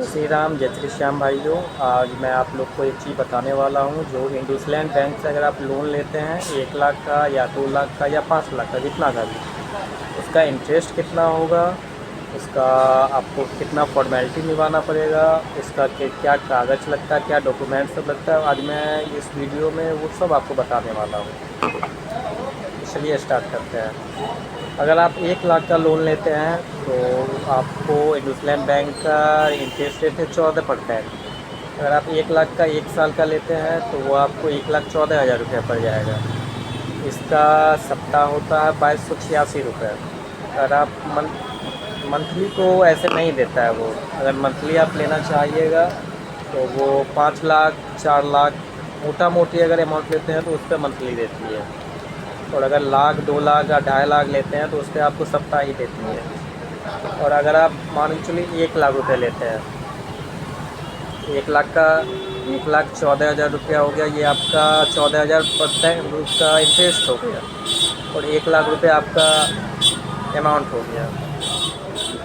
श्री राम, जय श्री श्याम भाइयों। आज मैं आप लोग को एक चीज़ बताने वाला हूँ। जो इंडसलैंड बैंक से अगर आप लोन लेते हैं 1 लाख का या 2 लाख का या 5 लाख का, जितना का भी, उसका इंटरेस्ट कितना होगा, उसका आपको कितना फॉर्मेलिटी निभाना पड़ेगा, उसका क्या कागज़ लगता है, क्या डॉक्यूमेंट सब लगता है, आज मैं इस वीडियो में वो सब आपको बताने वाला हूँ। चलिए स्टार्ट करते हैं। अगर आप 1 लाख का लोन लेते हैं तो आपको इंडसलैंड बैंक का इंटरेस्ट रेट है 14%। अगर आप 1 लाख का 1 साल का लेते हैं तो वो आपको 1,14,000 रुपये पड़ जाएगा। इसका सप्ताह होता है 2286 रुपये। अगर आप मंथली को ऐसे नहीं देता है वो। अगर मंथली आप लेना चाहिएगा तो वो 5 लाख 4 लाख मोटा मोटी अगर अमाउंट लेते हैं तो उस पर मंथली देती है। और अगर लाख 2 लाख या 2.5 लाख लेते हैं तो उस पर आपको सप्ताह ही देती है। और अगर आप मान के चलिए 1 लाख रुपये लेते हैं, 1 लाख का 1,14,000 रुपया हो गया, ये आपका 14,000% का इंटरेस्ट हो गया। और 1 लाख रुपये आपका अमाउंट हो गया।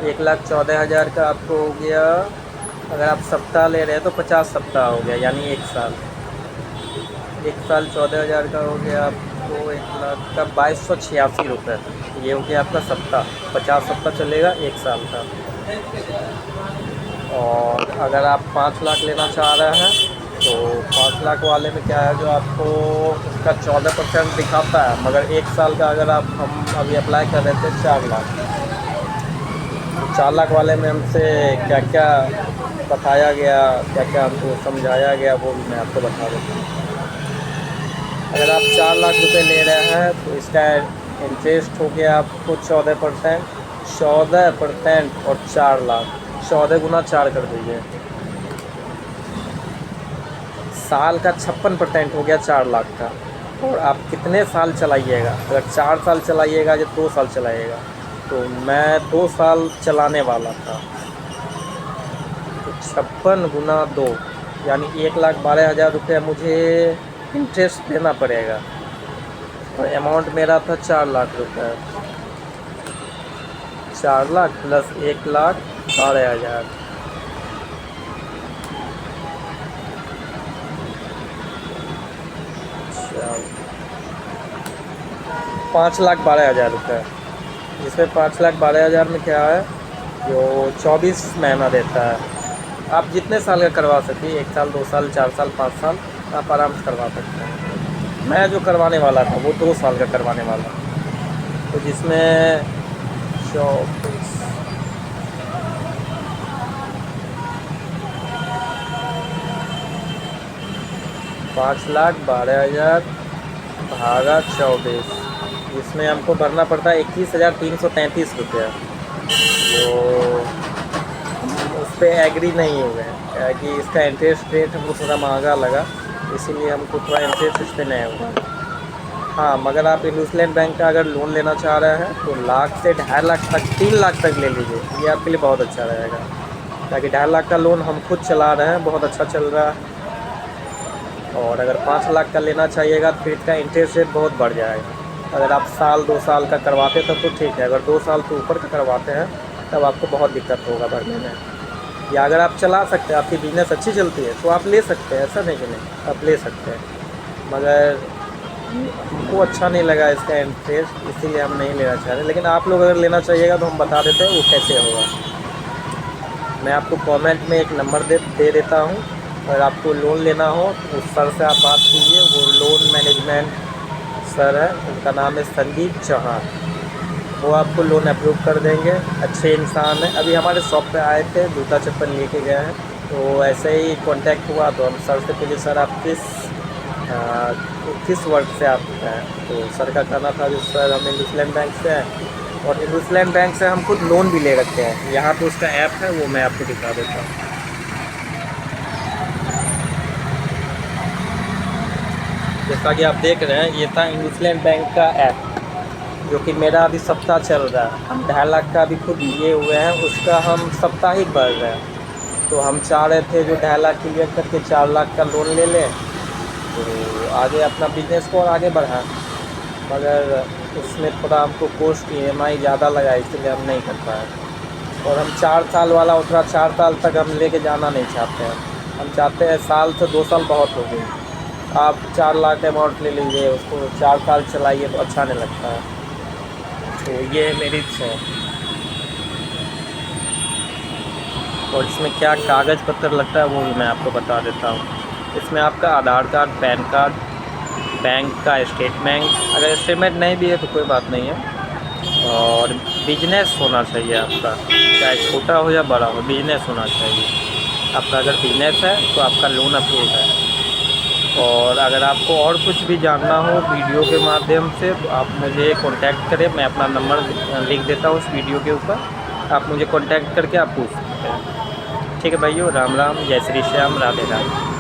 1,14,000 का आपको हो गया। अगर आप सप्ताह ले रहे हैं तो 50 सप्ताह हो गया, यानी 1 साल। 1 साल 14,000 का हो गया आपको 1 लाख का 2286 रुपये। ये हो गया आपका सप्ताह। 50 सप्ताह चलेगा 1 साल का। और अगर आप 5 लाख लेना चाह रहे हैं तो 5 लाख वाले में क्या है, जो आपको उसका 14% दिखाता है, मगर 1 साल का अगर हम अभी अप्लाई कर रहे थे 4 लाख। तो 4 लाख वाले में हमसे क्या क्या बताया गया, क्या क्या हमको समझाया गया, वो भी मैं आपको बता देता हूँ। अगर आप 4 लाख रुपए ले रहे हैं तो इसका इंटरेस्ट हो गया आपको 14%। 14% और 4 लाख, 14 × 4 कर दीजिए। साल का 56% हो गया 4 लाख का। और आप कितने साल चलाइएगा, अगर 4 साल चलाइएगा या 2 साल चलाइएगा, तो मैं 2 साल चलाने वाला था। तो 56 × 2 यानी 1,12,000 रुपये मुझे इंटरेस्ट देना पड़ेगा। और अमाउंट मेरा था 4 लाख रुपये। 4 लाख प्लस 1,12,000, 5,12,000 रुपये। जिसमें 5,12,000 में क्या है, जो 24 महीना देता है। आप जितने साल का करवा सकिए, 1 साल 2 साल 4 साल 5 साल आप आराम से करवा सकते हैं। मैं जो करवाने वाला था वो 2 साल का करवाने वाला। तो जिसमें 24 5,12,000 भागा 24, जिसमें हमको भरना पड़ता है 21,333 रुपया। जो उस पर एग्री नहीं हुए हैं कि इसका इंटरेस्ट रेट हमको थोड़ा महंगा लगा, इसीलिए हमको थोड़ा इंटरेस्ट इस पर नहीं हुआ। हाँ, मगर आप इंडसलैंड बैंक का अगर लोन लेना चाह रहे हैं तो लाख से 2.5 लाख तक, 3 लाख तक ले लीजिए। ये आपके लिए बहुत अच्छा रहेगा, ताकि 2.5 लाख का लोन हम खुद चला रहे हैं, बहुत अच्छा चल रहा है। और अगर 5 लाख का लेना चाहिएगा तो फिर इसका इंटरेस्ट रेट बहुत बढ़ जाएगा। अगर आप साल 2 साल का करवाते तब तो ठीक है, अगर 2 साल से ऊपर का करवाते हैं तब आपको बहुत दिक्कत होगा भरने में। या अगर आप चला सकते हैं, आपकी बिज़नेस अच्छी चलती है, तो आप ले सकते हैं, ऐसा नहीं कि नहीं, आप ले सकते हैं। मगर हमको अच्छा नहीं लगा इसका इंटरेस्ट, इसीलिए हम नहीं लेना चाह रहे। लेकिन आप लोग अगर लेना चाहिएगा तो हम बता देते हैं वो कैसे होगा। मैं आपको कमेंट में एक नंबर दे देता हूँ। अगर आपको लोन लेना हो तो उस सर से आप बात कीजिए। वो लोन मैनेजमेंट सर है, उनका नाम है संदीप चौहान। वो आपको लोन अप्रूव कर देंगे। अच्छे इंसान हैं, अभी हमारे शॉप पे आए थे, जूता चप्पल लेके गए हैं। तो ऐसे ही कांटेक्ट हुआ तो हम सर से पूछे, सर आप किस वर्ग से आप हैं। तो सर का कहना था जो सर हम इंडसलैंड बैंक से हैं, और इंडसलैंड बैंक से हम खुद लोन भी ले रखे हैं। यहाँ पे उसका ऐप है, वो मैं आपको दिखा देता हूँ। जैसा कि आप देख रहे हैं, ये था इंडसलैंड बैंक का ऐप, जो कि मेरा अभी सप्ताह चल रहा है। हम 2.5 लाख का अभी खुद लिए हुए हैं, उसका हम साप्ताहिक भर रहे हैं। तो हम चाह रहे थे जो 2.5 लाख क्लियर करके 4 लाख का लोन ले लें, तो आगे अपना बिज़नेस को और आगे बढ़ाएं। मगर उसमें थोड़ा हमको कॉस्ट EMI ज़्यादा लगा, इसलिए हम नहीं कर पाए। और हम 4 साल वाला उतना 4 साल तक हम लेके जाना नहीं चाहते हैं। हम चाहते हैं साल से 2 साल बहुत हो गए। आप 4 लाख अमाउंट ले लीजिए, उसको 4 साल चलाइए तो अच्छा नहीं लगता है। तो ये मेरी इच्छा है। और इसमें क्या कागज़ पत्र लगता है वो भी मैं आपको बता देता हूँ। इसमें आपका आधार कार्ड, पैन कार्ड, बैंक का स्टेटमेंट, अगर स्टेटमेंट नहीं भी है तो कोई बात नहीं है। और बिजनेस होना चाहिए आपका, चाहे छोटा हो या बड़ा हो, बिजनेस होना चाहिए। आपका अगर बिजनेस है तो आपका लोन अप्रूव है। और अगर आपको और कुछ भी जानना हो वीडियो के माध्यम से तो आप मुझे कांटेक्ट करें, मैं अपना नंबर लिख देता हूँ उस वीडियो के ऊपर, आप मुझे कांटेक्ट करके आप पूछ सकते हैं। ठीक है भाइयों, राम राम, जय श्री श्याम, राधे राधे।